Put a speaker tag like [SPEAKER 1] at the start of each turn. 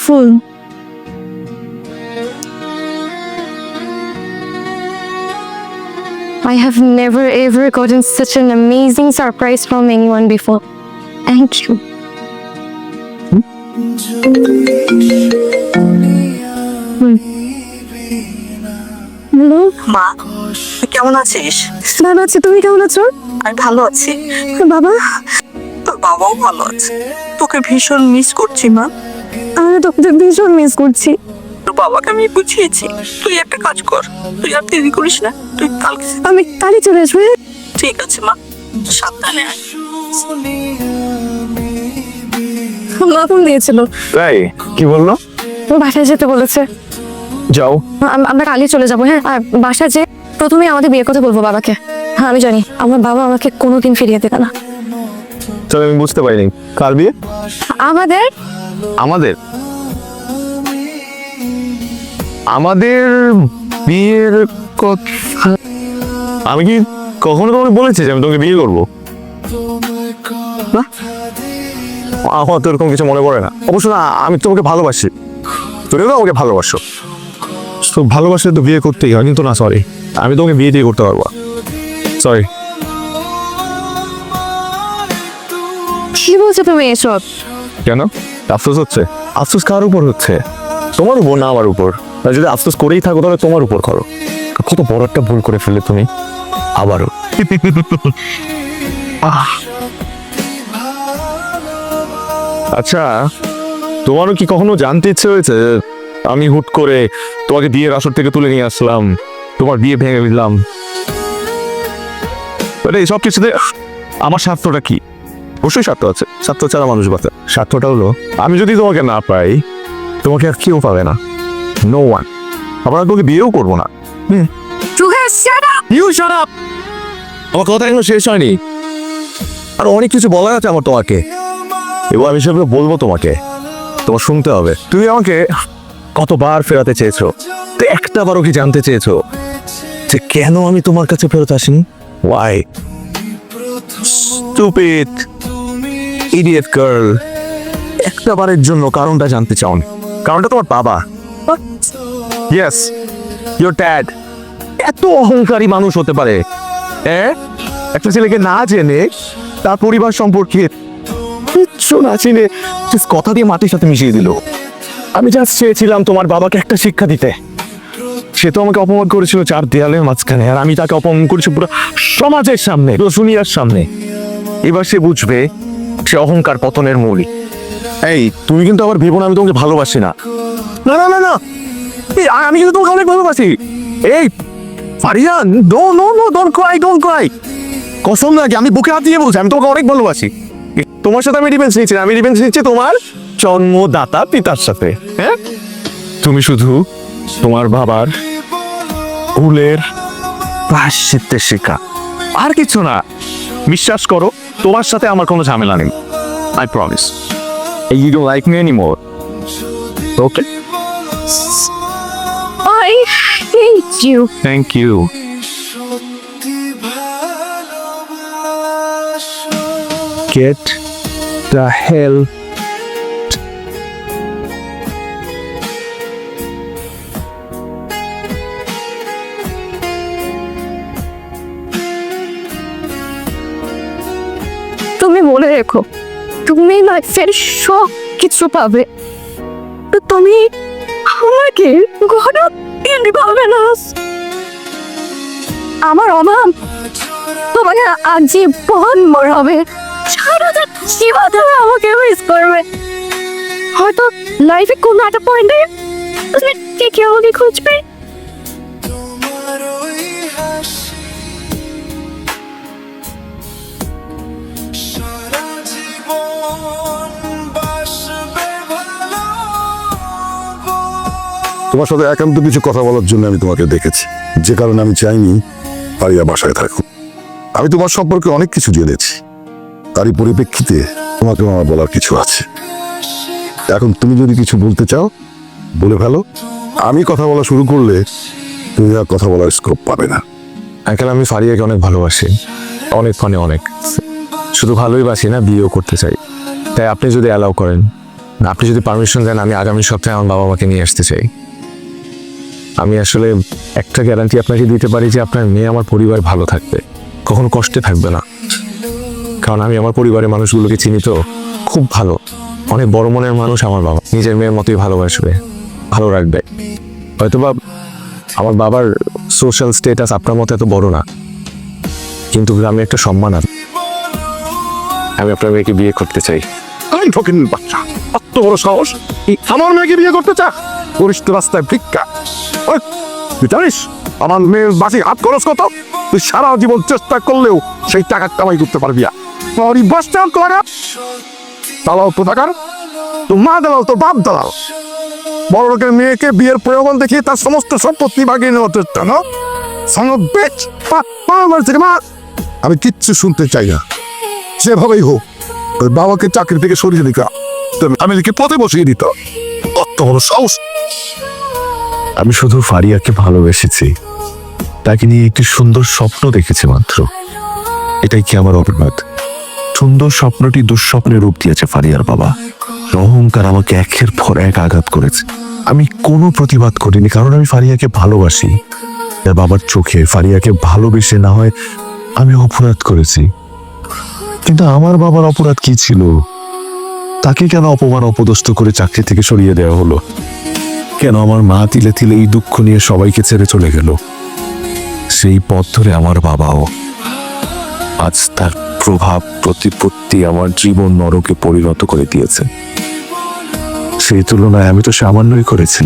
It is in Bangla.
[SPEAKER 1] beautiful. I have never ever gotten such an amazing surprise from anyone before. Thank you. Hello
[SPEAKER 2] মা তুই কেমন আছিস?
[SPEAKER 1] ভালো আছি, তুমি কেমন আছো?
[SPEAKER 2] আমি ভালো আছি।
[SPEAKER 1] বাবা,
[SPEAKER 2] তোর বাবাও ভালো আছে। তোকে ভীষণ মিস করছি মা।
[SPEAKER 1] আমি তোকে ভীষণ মিস করছি।
[SPEAKER 2] তোর বাবাকে আমি বুঝিয়েছি, তুই একটা কাজ কর, তুই আর দেরি করিস না, তুই কালকে।
[SPEAKER 1] আমি কালই চলে আসবো।
[SPEAKER 2] ঠিক আছে মা, সাবধানে আয়।
[SPEAKER 1] ফোন দিয়েছিল,
[SPEAKER 3] তাই কি বললো?
[SPEAKER 1] ও বাসায় যেতে বলেছে।
[SPEAKER 3] যাও।
[SPEAKER 1] আমরা কালই চলে যাবো। হ্যাঁ, আর বাসায় যে প্রথমে আমাদের বিয়ের কথা বলবো বাবাকে। হ্যাঁ আমি জানি আমার বাবা আমাকে কোনোদিন ফিরিয়ে দেবে না।
[SPEAKER 3] তবে আমি বুঝতে পারিনি কার বিয়ে?
[SPEAKER 1] আমাদের
[SPEAKER 3] আমাদের আমাদের বিয়ের কথা আমি কি কখনো তোমাকে বলেছি যে আমি তোমাকে বিয়ে করবো? না, আমার তো এরকম কিছু মনে পড়ে না। অবশ্য না, আমি তোমাকে ভালোবাসি, তুমিও তো আমাকে ভালোবাসো। তো ভালোবাসলে তো বিয়ে করতেই হয়, কিন্তু না, সরি, আমি তোমাকে বিয়ে দিয়ে করতে পারবো। সরি।
[SPEAKER 1] কি বলছো তুমি এসব?
[SPEAKER 3] কেন আফসোস হচ্ছে? আফসোস কার উপর হচ্ছে? তোমার উপর না আমার উপর। আর যদি আফসোস করেই থাকো তাহলে তোমার উপর করো। কত বড় একটা ভুল করে ফেললে তুমি আবারও। আচ্ছা, তোমারও কি কখনো জানতে ইচ্ছে হয়েছে আমি হুট করে তোমাকে বিয়ের আসর থেকে তুলে নিয়ে আসলাম, তোমার বিয়ে ভেঙে দিলাম? এইসব কিছুতে আমার স্বার্থটা কি? অবশ্যই স্বার্থ আছে, স্বার্থ ছাড়া মানুষ বাঁচে। স্বার্থটা হলো আমি যদি তোমাকে না পাই, তোমাকে আর কেউ পাবে না, নো ওয়ান। আবার তোকে বিয়েও করবো না। আমার কথা এখনো শেষ হয়নি, আর অনেক কিছু বলার আছে আমার তোমাকে, এবং আমি সেগুলো বলবো তোমাকে, তোমার শুনতে হবে। তুমি আমাকে কতবার ফেরাতে চেয়েছো, তো একটা বারও কি জানতে চেয়েছো যে কেন আমি তোমার কাছে ফেরত আসিনি? ওয়াই? স্টুপিড ইডিয়েট গার্ল, একটা বারের জন্য কারণটা জানতে চাও না? কারণটা তোমার বাবা। Yes, your dad. এত অহংকারী মানুষ হতে পারে একটা ছেলেকে না জেনে তার পরিবার সম্পর্কে কিচ্ছু না চিনে কথা দিয়ে মাটির সাথে মিশিয়ে দিল। আমি জাস্ট চেয়েছিলাম তোমার বাবাকে একটা শিক্ষা দিতে। সে তো আমাকে অপমান করেছিল চার দেয়ালের মাঝখানে, আর আমি তাকে অপমান করেছি পুরো সমাজের সামনে, পুরো দুনিয়ার সামনে। এবার সে বুঝবে সে অহংকার পতনের মূল। এই তুমি কিন্তু আবার ভেবো না আমি তোমাকে ভালোবাসি না। না না না না, আমি কিন্তু তোমাকে অনেক ভালোবাসি। এই Farian, no no no, don't cry, don't cry. কসম নাকি, আমি বুকে হাত দিয়ে বলছি আমি তোমাকে অনেক ভালোবাসি। তোমার সাথে আমি রিভেঞ্জ নিচ্ছি না, আমি রিভেঞ্জ নিচ্ছি তোমার জন্মদাতা পিতার সাথে। হ্যাঁ, তুমি শুধু তোমার বাবার ভুলের প্রায়শ্চিত্তের শিক্ষা, আর কিছু না। বিশ্বাস করো, তোমার সাথে আমার কোনো ঝামেলা নেই। I promise. You don't like me anymore. Okay?
[SPEAKER 1] I hate you.
[SPEAKER 3] Thank you. Get the hell
[SPEAKER 1] তুমি মনে রেখো, তুমি লাইফের সব কিছু পাবে, তো তুমি আমাকে ঘরে পাবে না। আমার অভাব তোমাকে আজীবন মরাবে, সারা জীবন আমাকে মিস করবে। হয়তো লাইফে কোনো একটা পয়েন্টে তুমি ঠিকই আমাকে খুঁজবে।
[SPEAKER 4] তোমার সাথে একান্ত কিছু কথা বলার জন্য আমি তোমাকে দেখেছি, যে কারণে আমি চাইনি পারিয়া বাসায় থাকুক। আমি তোমার সম্পর্কে অনেক কিছু জেনেছি, তারই পরিপ্রেক্ষিতে তোমাকে আমার বলার কিছু আছে। এখন তুমি যদি কিছু বলতে চাও বলে ফেলো। আমি কথা বলা শুরু করলে তুমি আর কথা বলার স্কোপ পাবে না।
[SPEAKER 3] আঙ্কেল, আমি ফারিয়াকে অনেক ভালোবাসি, অনেক অনেক। শুধু ভালোই বাসি না, বিয়েও করতে চাই। তাই আপনি যদি অ্যালাউ করেন আপনি যদি পারমিশন দেন আমি আগামী সপ্তাহে আমার বাবা মাকে নিয়ে আসতে চাই। আমি আসলে একটা গ্যারান্টি আপনাকে দিতে পারি যে আপনার মেয়ে আমার পরিবার ভালো থাকবে, কখনো কষ্টে থাকবে না। কারণ আমি আমার পরিবারের মানুষগুলোকে চিনি তো, খুব ভালো, অনেক বড় মনের মানুষ আমার বাবা, নিজের মেয়ের মতোই ভালোবাসবে, ভালো রাখবে। হয়তোবা আমার বাবার সোশ্যাল স্ট্যাটাস আপনার মতো এত বড় না, কিন্তু গ্রামে একটা সম্মান আছে। আমি আপনার মেয়েকে বিয়ে করতে চাই।
[SPEAKER 4] আমি ঠকিন বাচ্চা, এত বড় সাহস! আমার মেয়েকে বিয়ে করতে চা? করিস তো রাস্তায় ভিক্ষা। ওই, তুই জানিস আমার মেয়ের বাসি হাত খরচ কত? তুই সারা জীবন চেষ্টা করলেও সেই টাকা কামাই করতে পারবি না। তোর বাস চাল করা দালাল তো টাকার, তো মা দালাল, তোর বাপ দালাল। বড় লোকের মেয়েকে বিয়ের প্রয়োজন দেখিয়ে তার সমস্ত সম্পত্তি বাগিয়ে নেওয়ার চেষ্টা, না? আমি কিচ্ছু শুনতে চাই না। যেভাবেই হোক ওই বাবাকে চাকরি থেকে সরিয়ে দিত, ফ্যামিলিকে পথে বসিয়ে দিত। অত বড় সাহস!
[SPEAKER 5] আমি শুধু ফারিয়াকে ভালোবেসেছি, তাকে নিয়ে একটি সুন্দর স্বপ্ন দেখেছি মাত্র। এটাই কি আমার অপরাধ? সুন্দর স্বপ্নটি দুঃস্বপ্নের রূপ দিয়েছে ফারিয়ার বাবা। অহংকার আমাকে একের পর এক আঘাত করেছে। আমি কোনো প্রতিবাদ করিনি, কারণ আমি ফারিয়াকে ভালোবাসি। তার বাবার চোখে ফারিয়াকে ভালোবেসে না হয় আমি অপরাধ করেছি। কিন্তু আমার বাবার অপরাধ কি ছিল? তাকে কেন অপমান অপদস্থ করে চাকরি থেকে সরিয়ে দেওয়া হলো? কেন আমার মা তিলে তিলে এই দুঃখ নিয়ে সবাইকে ছেড়ে চলে গেল? সেই পথ ধরে আমার বাবাও। আজ তার প্রভাব প্রতিপত্তি আমার জীবন নরকে পরিণত করে দিয়েছে। সেই তুলনায় আমি তো সামান্যই করেছি।